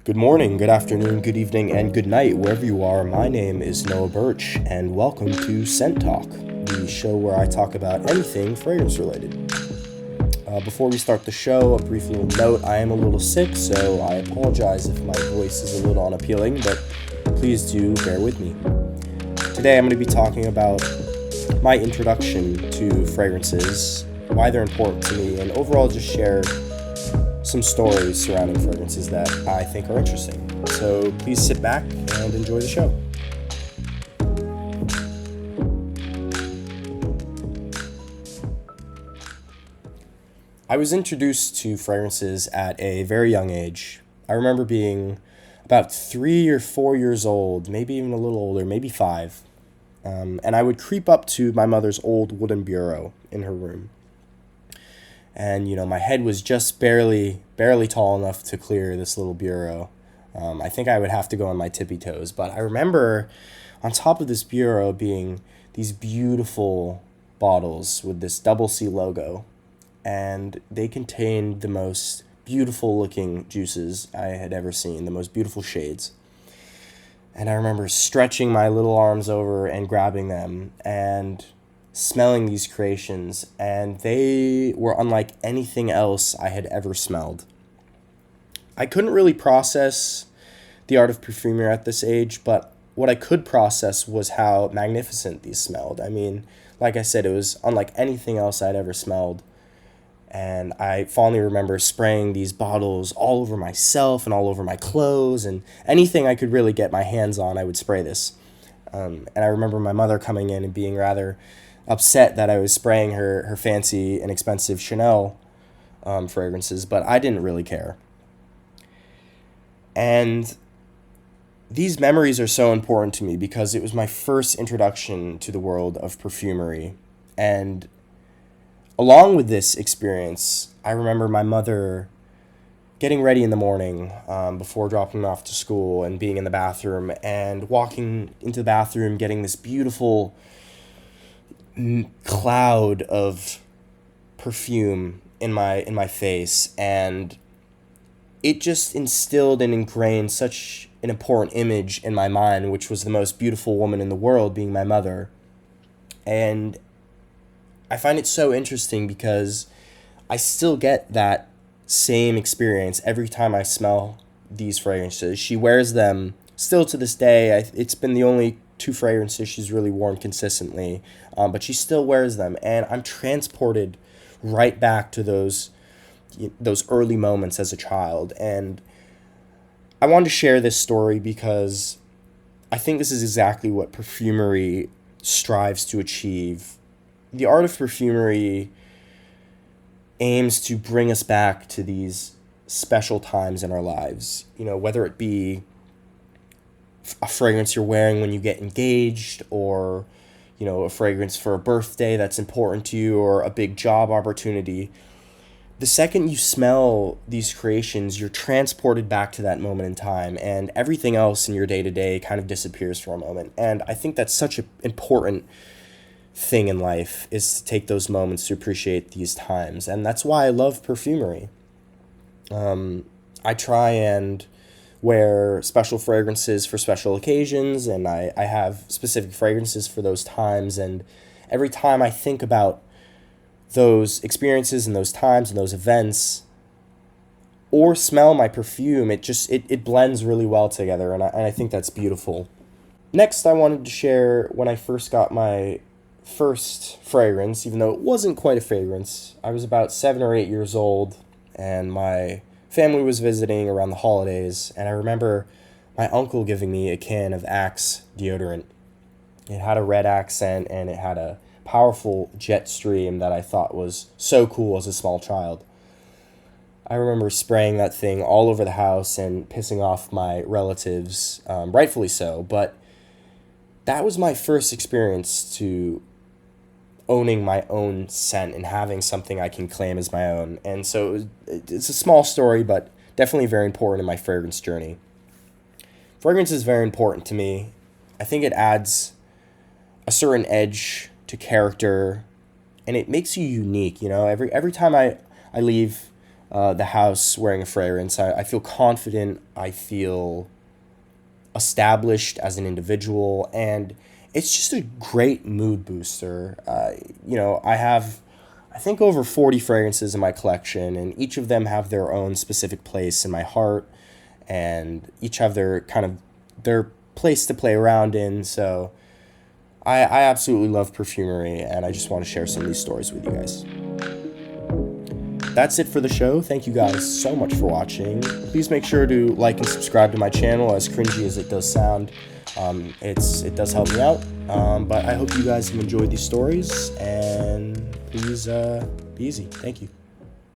Good morning, good afternoon, good evening, and good night, wherever you are. My name is Noah Birch, and welcome to ScentTalk, the show where I talk about anything fragrance related. Before we start the show, a brief little note: I am a little sick, so I apologize if my voice is a little unappealing, but please do bear with me. Today I'm going to be talking about my introduction to fragrances, why they're important to me, and overall just share some stories surrounding fragrances that I think are interesting. So please sit back and enjoy the show. I was introduced to fragrances at a very young age. I remember being about 3 or 4 years old, maybe even a little older, maybe 5. And I would creep up to my mother's old wooden bureau in her room. And, my head was just barely tall enough to clear this little bureau. I think I would have to go on my tippy toes. But I remember on top of this bureau being these beautiful bottles with this double C logo. And they contained the most beautiful looking juices I had ever seen, the most beautiful shades. And I remember stretching my little arms over and grabbing them and smelling these creations, and they were unlike anything else I had ever smelled. I couldn't really process the art of perfumery at this age, but what I could process was how magnificent these smelled. I mean, like I said, it was unlike anything else I'd ever smelled. And I fondly remember spraying these bottles all over myself and all over my clothes, and anything I could really get my hands on, I would spray this. And I remember my mother coming in and being rather upset that I was spraying her fancy and expensive Chanel fragrances, but I didn't really care. And these memories are so important to me because it was my first introduction to the world of perfumery. And along with this experience, I remember my mother getting ready in the morning before dropping me off to school and being in the bathroom and walking into the bathroom, getting this beautiful cloud of perfume in my face, and it just instilled and ingrained such an important image in my mind, which was the most beautiful woman in the world being my mother. And I find it so interesting because I still get that same experience every time I smell these fragrances. She wears them still to this day. It's been the only 2 fragrances she's really worn consistently, but she still wears them, and I'm transported right back to those early moments as a child. And I wanted to share this story because I think this is exactly what perfumery strives to achieve. The art of perfumery aims to bring us back to these special times in our lives, whether it be a fragrance you're wearing when you get engaged, or a fragrance for a birthday that's important to you, or a big job opportunity. The second you smell these creations, you're transported back to that moment in time, and everything else in your day-to-day kind of disappears for a moment. And I think that's such an important thing in life, is to take those moments to appreciate these times. And that's why I love perfumery. I try and wear special fragrances for special occasions, and I have specific fragrances for those times. And every time I think about those experiences and those times and those events, or smell my perfume, it blends really well together, and I think that's beautiful. Next, I wanted to share when I first got my first fragrance, even though it wasn't quite a fragrance. I was about 7 or 8 years old, and my family was visiting around the holidays, and I remember my uncle giving me a can of Axe deodorant. It had a red accent, and it had a powerful jet stream that I thought was so cool as a small child. I remember spraying that thing all over the house and pissing off my relatives, rightfully so, but that was my first experience to owning my own scent and having something I can claim as my own. And so it's a small story, but definitely very important in my fragrance journey. Fragrance is very important to me. I think it adds a certain edge to character, and it makes you unique. Every time I leave the house wearing a fragrance. I feel confident. I feel established as an individual, and it's just a great mood booster. I have, I think, over 40 fragrances in my collection, and each of them have their own specific place in my heart, and each have their place to play around in. So I absolutely love perfumery, and I just want to share some of these stories with you guys. That's it for the show. Thank you guys so much for watching. Please make sure to like and subscribe to my channel, as cringy as it does sound. It does help me out. But I hope you guys have enjoyed these stories, and please be easy. Thank you.